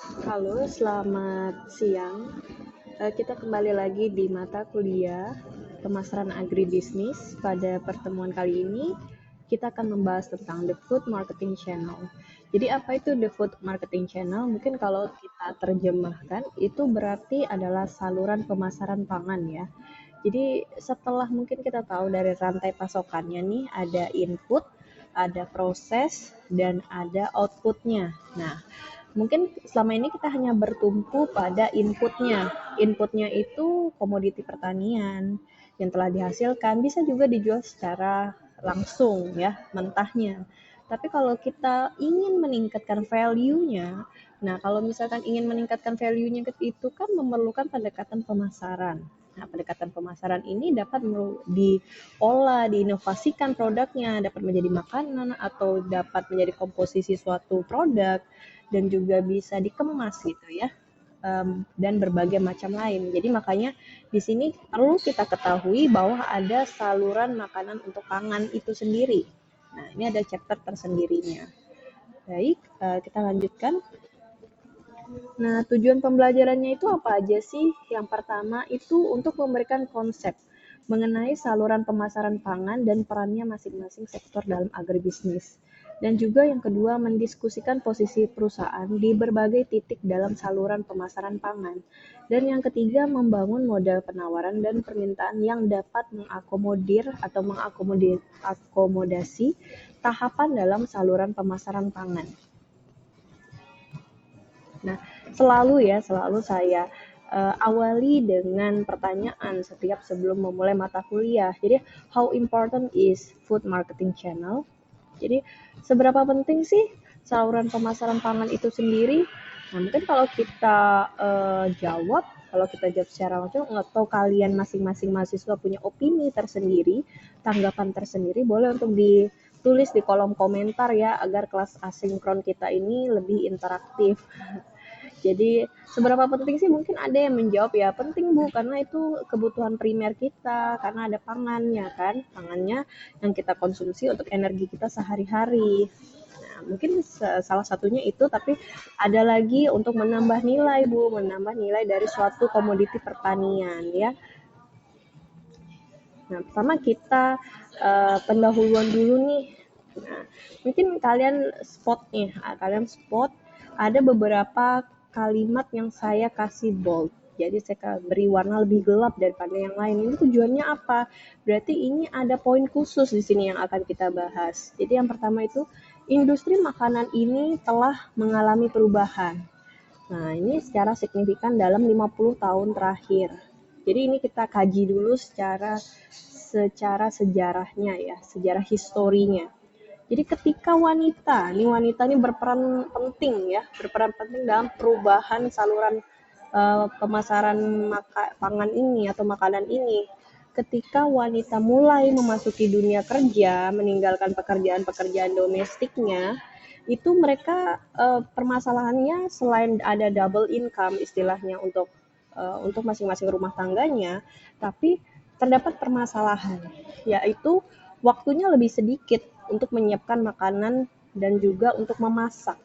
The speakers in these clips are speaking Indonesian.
Halo, selamat siang. Kita kembali lagi di mata kuliah pemasaran agribisnis. Pada pertemuan kali ini, kita akan membahas tentang the food marketing channel. Jadi apa itu the food marketing channel? Mungkin kalau kita terjemahkan, itu berarti adalah saluran pemasaran pangan ya. Jadi setelah mungkin kita tahu dari rantai pasokannya nih, ada input, ada proses, dan ada outputnya. Nah, mungkin selama ini kita hanya bertumpu pada inputnya. Inputnya itu komoditi pertanian yang telah dihasilkan, bisa juga dijual secara langsung ya, mentahnya. Tapi kalau kita ingin meningkatkan value-nya, nah kalau misalkan ingin meningkatkan value-nya itu kan memerlukan pendekatan pemasaran. Nah, pendekatan pemasaran ini dapat diolah, diinovasikan produknya, dapat menjadi makanan atau dapat menjadi komposisi suatu produk dan juga bisa dikemas gitu ya, dan berbagai macam lain. Jadi makanya di sini perlu kita ketahui bahwa ada saluran makanan untuk pangan itu sendiri. Nah, ini ada chapter tersendirinya. Baik, kita lanjutkan. Nah, tujuan pembelajarannya itu apa aja sih? Yang pertama itu untuk memberikan konsep mengenai saluran pemasaran pangan dan perannya masing-masing sektor dalam agribisnis. Dan juga yang kedua, mendiskusikan posisi perusahaan di berbagai titik dalam saluran pemasaran pangan. Dan yang ketiga, membangun model penawaran dan permintaan yang dapat mengakomodir atau mengakomodasi tahapan dalam saluran pemasaran pangan. Nah, selalu saya awali dengan pertanyaan setiap sebelum memulai mata kuliah. Jadi, how important is food marketing channel? Jadi, seberapa penting sih saluran pemasaran pangan itu sendiri? Nah, mungkin kalau kita jawab, kalau kita jawab secara langsung, atau kalian masing-masing mahasiswa punya opini tersendiri, tanggapan tersendiri, boleh untuk ditulis di kolom komentar ya, agar kelas asinkron kita ini lebih interaktif. Jadi seberapa penting sih, mungkin ada yang menjawab ya penting Bu, karena itu kebutuhan primer kita, karena ada pangannya kan, pangannya yang kita konsumsi untuk energi kita sehari-hari. Nah, mungkin salah satunya itu, tapi ada lagi untuk menambah nilai Bu, menambah nilai dari suatu komoditi pertanian ya. Nah, pertama kita pendahuluan dulu nih. Nah, mungkin kalian spot ada beberapa kalimat yang saya kasih bold. Jadi saya beri warna lebih gelap daripada yang lain. Ini tujuannya apa? Berarti ini ada poin khusus di sini yang akan kita bahas. Jadi yang pertama itu, industri makanan ini telah mengalami perubahan. Nah, ini secara signifikan dalam 50 tahun terakhir. Jadi ini kita kaji dulu secara sejarahnya ya, sejarah historinya. Jadi ketika wanita ini berperan penting ya, berperan penting dalam perubahan saluran pemasaran pangan ini atau makanan ini. Ketika wanita mulai memasuki dunia kerja, meninggalkan pekerjaan-pekerjaan domestiknya, itu mereka permasalahannya selain ada double income istilahnya untuk masing-masing rumah tangganya, tapi terdapat permasalahan, yaitu waktunya lebih sedikit untuk menyiapkan makanan dan juga untuk memasak.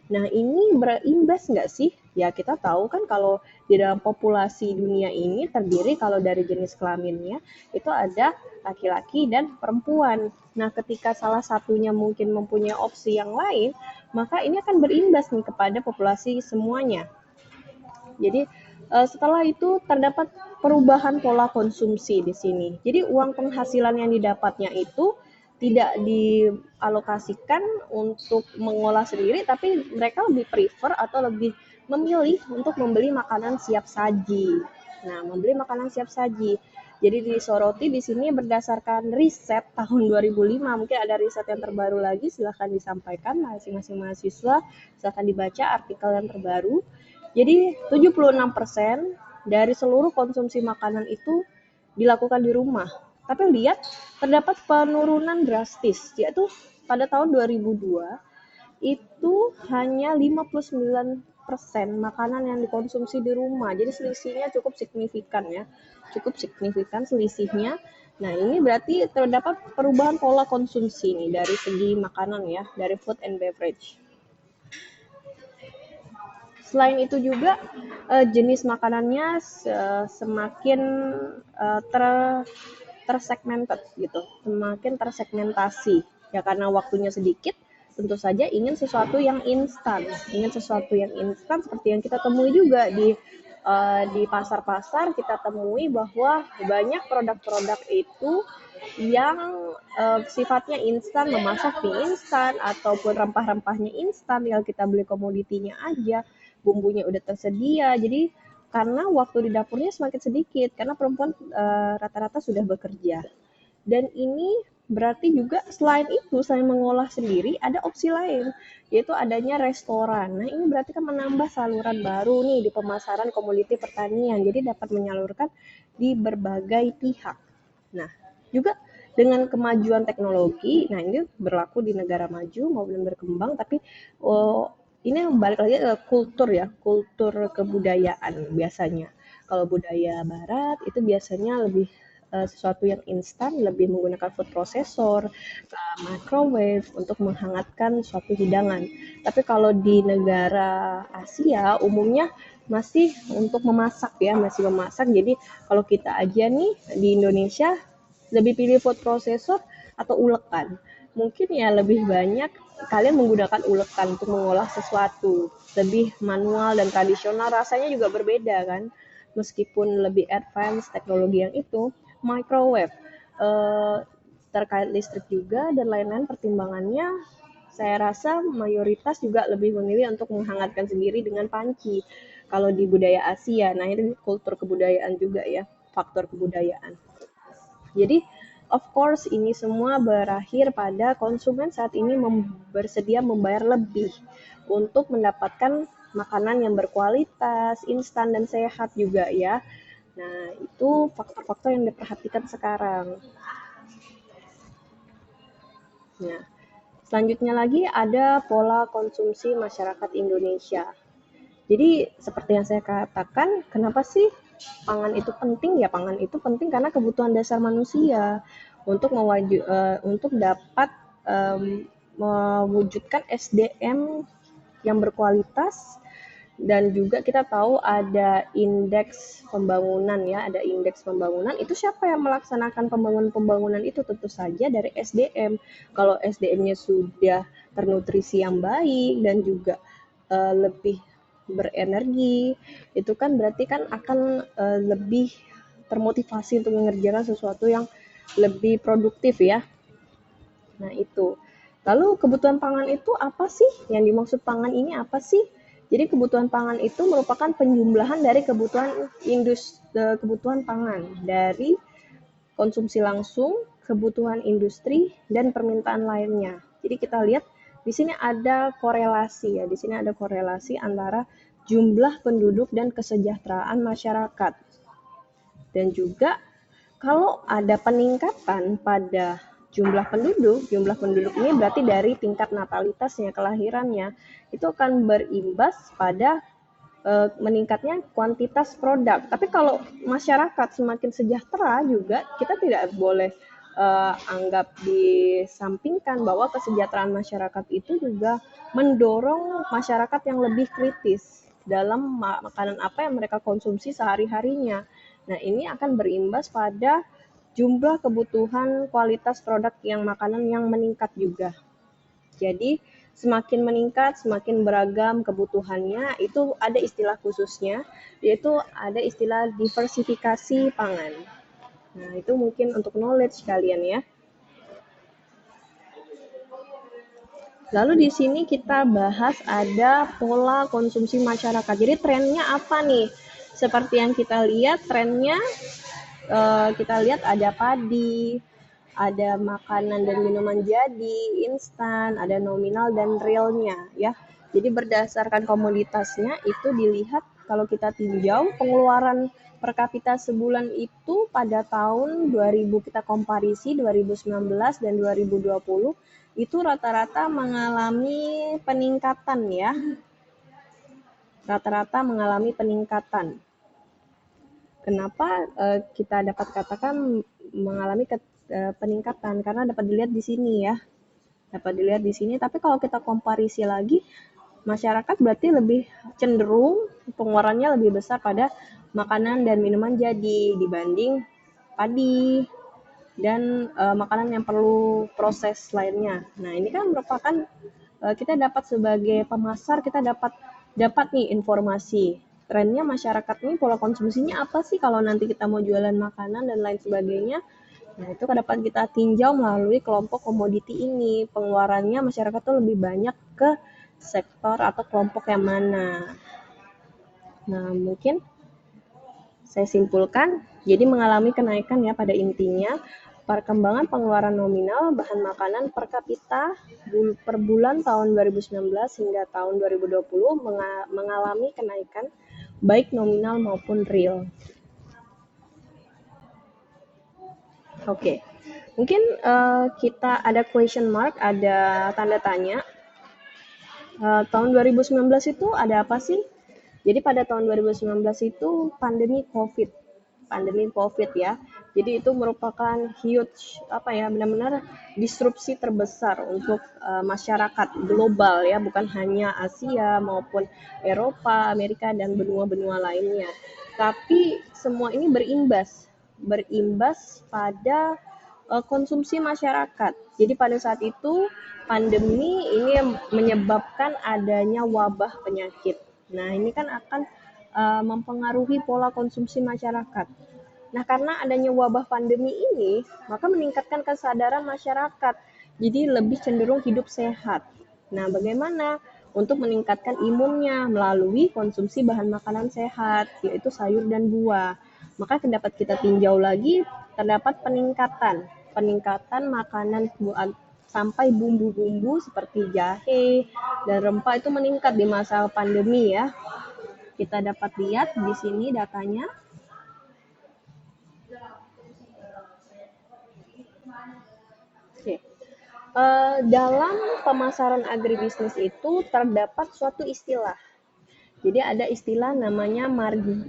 Nah, ini berimbas nggak sih? Ya, kita tahu kan kalau di dalam populasi dunia ini terdiri kalau dari jenis kelaminnya itu ada laki-laki dan perempuan. Nah, ketika salah satunya mungkin mempunyai opsi yang lain, maka ini akan berimbas nih kepada populasi semuanya. Jadi setelah itu terdapat perubahan pola konsumsi di sini. Jadi uang penghasilan yang didapatnya itu tidak dialokasikan untuk mengolah sendiri, tapi mereka lebih prefer atau lebih memilih untuk membeli makanan siap saji. Nah, membeli makanan siap saji. Jadi disoroti di sini berdasarkan riset tahun 2005. Mungkin ada riset yang terbaru lagi, silahkan disampaikan masing-masing mahasiswa, silahkan dibaca artikel yang terbaru. Jadi 76% dari seluruh konsumsi makanan itu dilakukan di rumah. Tapi lihat, terdapat penurunan drastis, yaitu pada tahun 2002 itu hanya 59% makanan yang dikonsumsi di rumah. Jadi selisihnya cukup signifikan ya. Cukup signifikan selisihnya. Nah, ini berarti terdapat perubahan pola konsumsi nih dari segi makanan ya, dari food and beverage. Selain itu juga jenis makanannya semakin tersegmented gitu, semakin tersegmentasi. Ya karena waktunya sedikit, tentu saja ingin sesuatu yang instan seperti yang kita temui juga di pasar-pasar. Kita temui bahwa banyak produk-produk itu yang sifatnya instan, memasak mie instan ataupun rempah-rempahnya instan, tinggal kita beli komoditinya aja, bumbunya udah tersedia. Jadi karena waktu di dapurnya semakin sedikit, karena perempuan rata-rata sudah bekerja. Dan ini berarti juga selain itu, selain mengolah sendiri, ada opsi lain, yaitu adanya restoran. Nah, ini berarti kan menambah saluran baru nih di pemasaran komoditi pertanian, jadi dapat menyalurkan di berbagai pihak. Nah, juga dengan kemajuan teknologi, nah ini berlaku di negara maju maupun berkembang, tapi ini balik lagi ke kultur ya, kultur kebudayaan biasanya. Kalau budaya barat itu biasanya lebih sesuatu yang instan, lebih menggunakan food processor, microwave untuk menghangatkan suatu hidangan. Tapi kalau di negara Asia umumnya masih untuk memasak ya, masih memasak. Jadi kalau kita aja nih di Indonesia lebih pilih food processor atau ulekan. Mungkin ya lebih banyak kalian menggunakan ulekan untuk mengolah sesuatu. Lebih manual dan tradisional, rasanya juga berbeda kan. Meskipun lebih advance teknologi yang itu, microwave terkait listrik juga dan lain-lain pertimbangannya, saya rasa mayoritas juga lebih memilih untuk menghangatkan sendiri dengan panci. Kalau di budaya Asia, nah ini kultur kebudayaan juga ya, faktor kebudayaan. Jadi, of course, ini semua berakhir pada konsumen saat ini bersedia membayar lebih untuk mendapatkan makanan yang berkualitas, instan, dan sehat juga ya. Nah, itu faktor-faktor yang diperhatikan sekarang. Nah, selanjutnya lagi ada pola konsumsi masyarakat Indonesia. Jadi seperti yang saya katakan, kenapa sih pangan itu penting? Ya pangan itu penting karena kebutuhan dasar manusia untuk dapat um, mewujudkan SDM yang berkualitas. Dan juga kita tahu ada indeks pembangunan ya, ada indeks pembangunan. Itu siapa yang melaksanakan pembangunan itu? Tentu saja dari SDM. Kalau SDM-nya sudah ternutrisi yang baik dan juga lebih berenergi, itu kan berarti kan akan lebih termotivasi untuk mengerjakan sesuatu yang lebih produktif ya. Nah, itu. Lalu kebutuhan pangan itu apa sih? Yang dimaksud pangan ini apa sih? Jadi kebutuhan pangan itu merupakan penjumlahan dari kebutuhan pangan dari konsumsi langsung, kebutuhan industri, dan permintaan lainnya. Jadi kita lihat di sini ada korelasi ya, di sini ada korelasi antara jumlah penduduk dan kesejahteraan masyarakat. Dan juga kalau ada peningkatan pada jumlah penduduk ini berarti dari tingkat natalitasnya, kelahirannya, itu akan berimbas pada meningkatnya kuantitas produk. Tapi kalau masyarakat semakin sejahtera juga, kita tidak boleh anggap disampingkan bahwa kesejahteraan masyarakat itu juga mendorong masyarakat yang lebih kritis dalam makanan apa yang mereka konsumsi sehari-harinya. Nah, ini akan berimbas pada jumlah kebutuhan kualitas produk yang makanan yang meningkat juga. Jadi semakin meningkat, semakin beragam kebutuhannya, itu ada istilah khususnya, yaitu ada istilah diversifikasi pangan. Nah, itu mungkin untuk knowledge kalian ya. Lalu di sini kita bahas ada pola konsumsi masyarakat. Jadi trennya apa nih? Seperti yang kita lihat trennya, kita lihat ada padi, ada makanan dan minuman jadi, instan, ada nominal dan realnya ya. Jadi berdasarkan komoditasnya itu dilihat, kalau kita tinjau pengeluaran per kapita sebulan itu pada tahun 2000 kita komparisi 2019 dan 2020 itu rata-rata mengalami peningkatan ya. Rata-rata mengalami peningkatan. Kenapa kita dapat katakan mengalami peningkatan? Karena dapat dilihat di sini ya. Dapat dilihat di sini, tapi kalau kita komparisi lagi masyarakat berarti lebih cenderung pengeluarannya lebih besar pada makanan dan minuman jadi dibanding padi dan makanan yang perlu proses lainnya. Nah, ini kan merupakan kita dapat sebagai pemasar, kita dapat nih informasi trennya masyarakat ini pola konsumsinya apa sih kalau nanti kita mau jualan makanan dan lain sebagainya. Nah, itu dapat kita tinjau melalui kelompok komoditi ini. Pengeluarannya masyarakat tuh lebih banyak ke sektor atau kelompok yang mana. Nah, mungkin saya simpulkan, jadi mengalami kenaikan ya pada intinya. Perkembangan pengeluaran nominal bahan makanan per kapita per bulan tahun 2019 hingga tahun 2020 mengalami kenaikan baik nominal maupun real. Oke, mungkin kita ada question mark, ada tanda tanya. Tahun 2019 itu ada apa sih? Jadi pada tahun 2019 itu pandemi COVID ya. Jadi itu merupakan huge benar-benar disrupsi terbesar untuk masyarakat global ya, bukan hanya Asia maupun Eropa, Amerika dan benua-benua lainnya. Tapi semua ini berimbas pada konsumsi masyarakat. Jadi pada saat itu pandemi ini menyebabkan adanya wabah penyakit. Nah, ini kan akan mempengaruhi pola konsumsi masyarakat. Nah, karena adanya wabah pandemi ini, maka meningkatkan kesadaran masyarakat. Jadi lebih cenderung hidup sehat. Nah, bagaimana untuk meningkatkan imunnya melalui konsumsi bahan makanan sehat, yaitu sayur dan buah. Maka dapat kita tinjau lagi, terdapat peningkatan makanan sampai bumbu-bumbu seperti jahe dan rempah itu meningkat di masa pandemi ya. Kita dapat lihat di sini datanya. Oke. Dalam pemasaran agribisnis itu terdapat suatu istilah. Jadi ada istilah namanya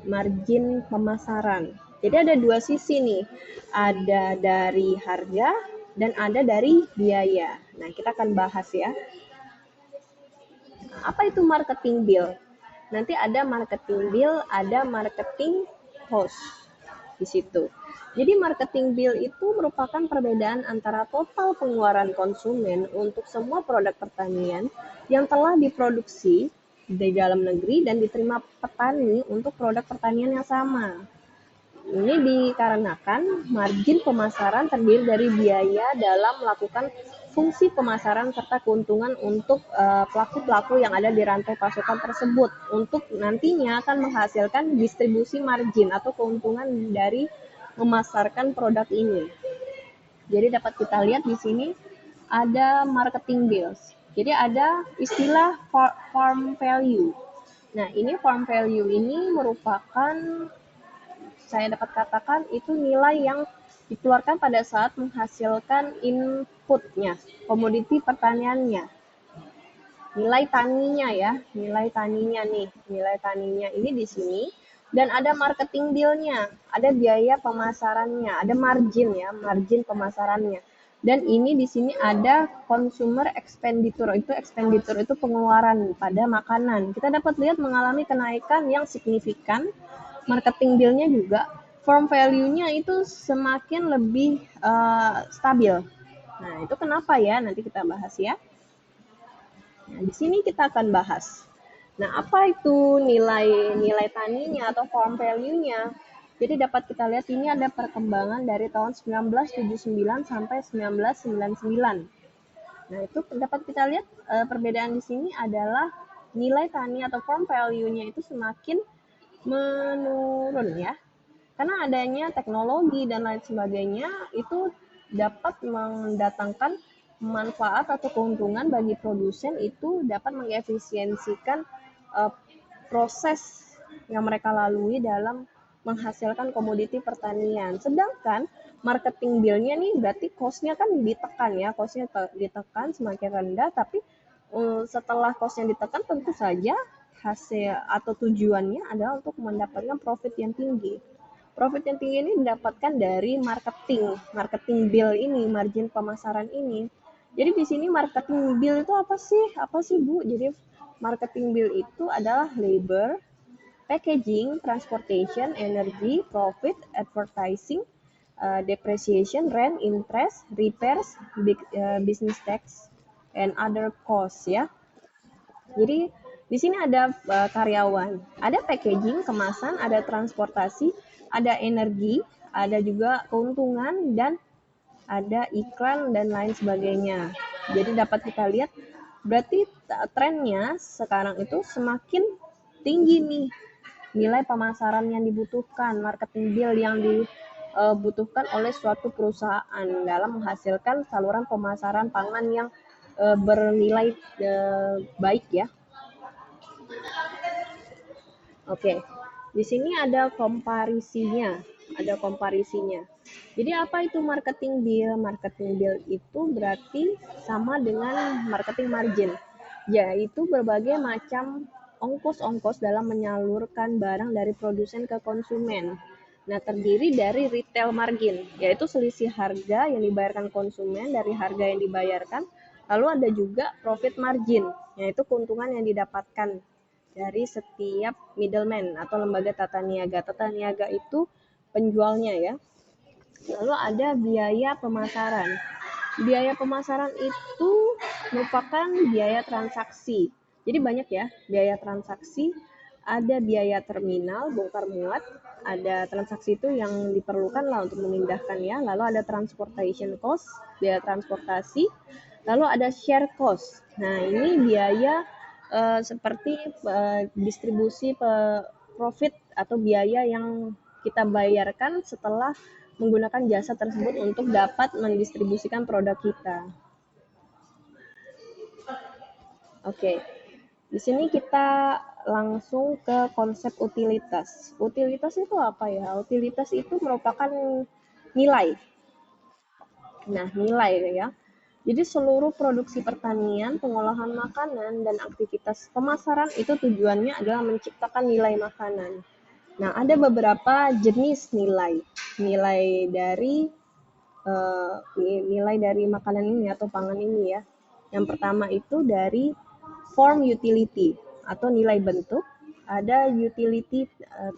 margin pemasaran. Jadi ada dua sisi nih. Ada dari harga dan ada dari biaya. Nah, kita akan bahas ya. Apa itu marketing bill? Nanti ada marketing bill, ada marketing cost di situ. Jadi marketing bill itu merupakan perbedaan antara total pengeluaran konsumen untuk semua produk pertanian yang telah diproduksi di dalam negeri dan diterima petani untuk produk pertanian yang sama. Ini dikarenakan margin pemasaran terdiri dari biaya dalam melakukan fungsi pemasaran serta keuntungan untuk pelaku-pelaku yang ada di rantai pasokan tersebut untuk nantinya akan menghasilkan distribusi margin atau keuntungan dari memasarkan produk ini. Jadi dapat kita lihat di sini ada marketing bills. Jadi ada istilah farm value. Nah, ini farm value ini merupakan, saya dapat katakan, itu nilai yang dikeluarkan pada saat menghasilkan inputnya, komoditi pertaniannya. Nilai taninya ya, nilai taninya ini di sini. Dan ada marketing bill-nya, ada biaya pemasarannya, ada margin ya, margin pemasarannya. Dan ini di sini ada consumer expenditure, itu pengeluaran pada makanan. Kita dapat lihat mengalami kenaikan yang signifikan. Marketing bill-nya juga, firm value-nya itu semakin lebih stabil. Nah, itu kenapa ya? Nanti kita bahas ya. Nah, di sini kita akan bahas. Nah, apa itu nilai taninya atau farm value-nya? Jadi dapat kita lihat ini ada perkembangan dari tahun 1979 sampai 1999. Nah, itu dapat kita lihat perbedaan di sini adalah nilai tani atau farm value-nya itu semakin menurun ya. Karena adanya teknologi dan lain sebagainya itu dapat mendatangkan manfaat atau keuntungan bagi produsen, itu dapat mengefisiensikan proses yang mereka lalui dalam menghasilkan komoditi pertanian. Sedangkan marketing bill-nya nih berarti cost-nya kan ditekan ya, cost-nya ditekan semakin rendah, tapi setelah cost-nya ditekan tentu saja hasil atau tujuannya adalah untuk mendapatkan profit yang tinggi. Profit yang tinggi ini didapatkan dari marketing bill ini, margin pemasaran ini. Jadi di sini marketing bill itu apa sih Bu? Jadi marketing bill itu adalah labor, packaging, transportation, energy, profit, advertising, depreciation, rent, interest, repairs, business tax, and other costs ya. Jadi di sini ada karyawan, ada packaging, kemasan, ada transportasi, ada energi, ada juga keuntungan, dan ada iklan dan lain sebagainya. Jadi dapat kita lihat berarti trennya sekarang itu semakin tinggi nih nilai pemasaran yang dibutuhkan, marketing bill yang dibutuhkan oleh suatu perusahaan dalam menghasilkan saluran pemasaran pangan yang bernilai baik ya. Oke, di sini ada komparisinya, ada komparisinya. Jadi apa itu marketing bill? Marketing bill itu berarti sama dengan marketing margin, yaitu berbagai macam ongkos-ongkos dalam menyalurkan barang dari produsen ke konsumen. Nah, terdiri dari retail margin, yaitu selisih harga yang dibayarkan konsumen dari harga yang dibayarkan. Lalu ada juga profit margin, yaitu keuntungan yang didapatkan dari setiap middleman atau lembaga tata niaga. Tata niaga itu penjualnya ya. Lalu ada biaya pemasaran. Biaya pemasaran itu merupakan biaya transaksi. Jadi banyak ya biaya transaksi. Ada biaya terminal, bongkar muat. Ada transaksi itu yang diperlukan lah untuk memindahkan ya. Lalu ada transportation cost, biaya transportasi. Lalu ada share cost. Nah ini biaya seperti distribusi profit atau biaya yang kita bayarkan setelah menggunakan jasa tersebut untuk dapat mendistribusikan produk kita. Oke, di sini kita langsung ke konsep utilitas. Utilitas itu apa ya? Utilitas itu merupakan nilai. Nah, nilai ya. Jadi seluruh produksi pertanian, pengolahan makanan, dan aktivitas pemasaran itu tujuannya adalah menciptakan nilai makanan. Nah, ada beberapa jenis nilai. Nilai dari makanan ini atau pangan ini ya. Yang pertama itu dari form utility atau nilai bentuk. Ada utility,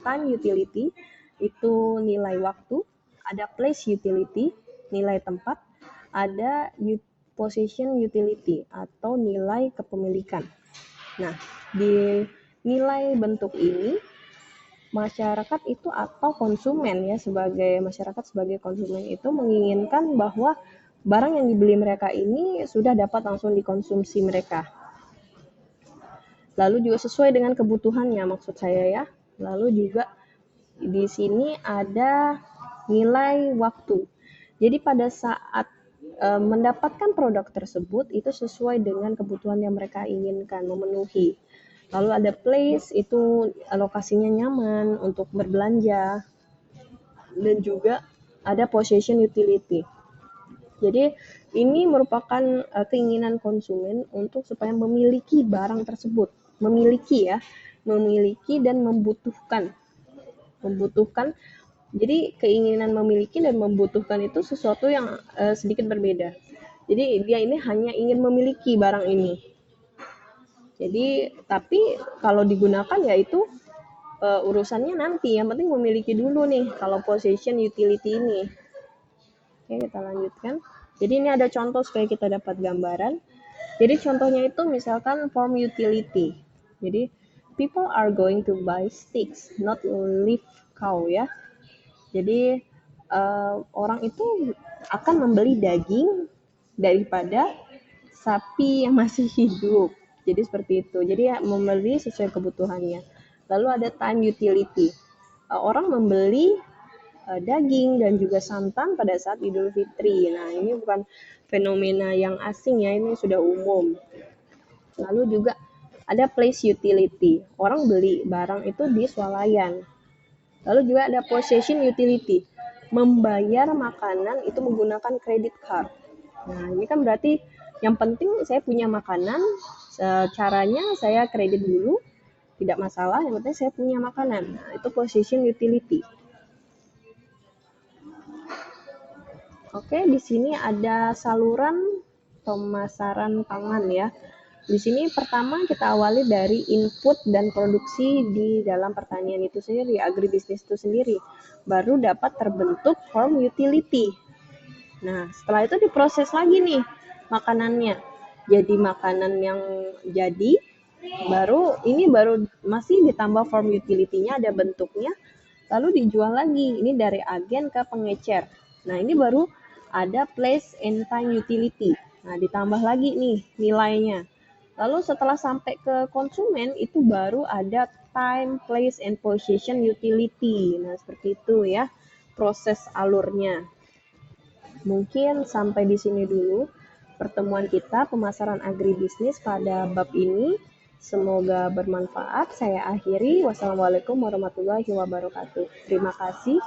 time utility, itu nilai waktu. Ada place utility, nilai tempat. Ada possession utility atau nilai kepemilikan. Nah, di nilai bentuk ini masyarakat itu atau konsumen ya sebagai konsumen itu menginginkan bahwa barang yang dibeli mereka ini sudah dapat langsung dikonsumsi mereka. Lalu juga sesuai dengan kebutuhannya maksud saya ya. Lalu juga di sini ada nilai waktu. Jadi pada saat mendapatkan produk tersebut itu sesuai dengan kebutuhan yang mereka inginkan memenuhi. Lalu ada place, itu lokasinya nyaman untuk berbelanja. Dan juga ada possession utility. Jadi ini merupakan keinginan konsumen untuk supaya memiliki barang tersebut. Memiliki dan membutuhkan. Jadi keinginan memiliki dan membutuhkan itu sesuatu yang sedikit berbeda. Jadi dia ini hanya ingin memiliki barang ini. Jadi tapi kalau digunakan ya itu urusannya nanti. Yang penting memiliki dulu nih kalau possession utility ini. Oke, kita lanjutkan. Jadi ini ada contoh supaya kita dapat gambaran. Jadi contohnya itu misalkan form utility. Jadi people are going to buy sticks, not live cow ya. Jadi orang itu akan membeli daging daripada sapi yang masih hidup. Jadi seperti itu. Jadi ya, membeli sesuai kebutuhannya. Lalu ada time utility. Orang membeli daging dan juga santan pada saat Idul Fitri. Nah, ini bukan fenomena yang asing ya, ini sudah umum. Lalu juga ada place utility. Orang beli barang itu di swalayan. Lalu juga ada possession utility, membayar makanan itu menggunakan credit card. Nah, ini kan berarti yang penting saya punya makanan, caranya saya kredit dulu, tidak masalah, yang penting saya punya makanan. Nah, itu possession utility. Oke, di sini ada saluran pemasaran pangan ya. Di sini pertama kita awali dari input dan produksi di dalam pertanian itu sendiri, agribisnis itu sendiri. Baru dapat terbentuk farm utility. Nah, setelah itu diproses lagi nih makanannya. Jadi makanan yang jadi baru masih ditambah form utility-nya, ada bentuknya, lalu dijual lagi. Ini dari agen ke pengecer. Nah, ini baru ada place and time utility. Nah, ditambah lagi nih nilainya. Lalu setelah sampai ke konsumen itu baru ada time, place, and position utility. Nah, seperti itu ya proses alurnya. Mungkin sampai di sini dulu pertemuan kita pemasaran agribisnis pada bab ini. Semoga bermanfaat. Saya akhiri. Wassalamualaikum warahmatullahi wabarakatuh. Terima kasih.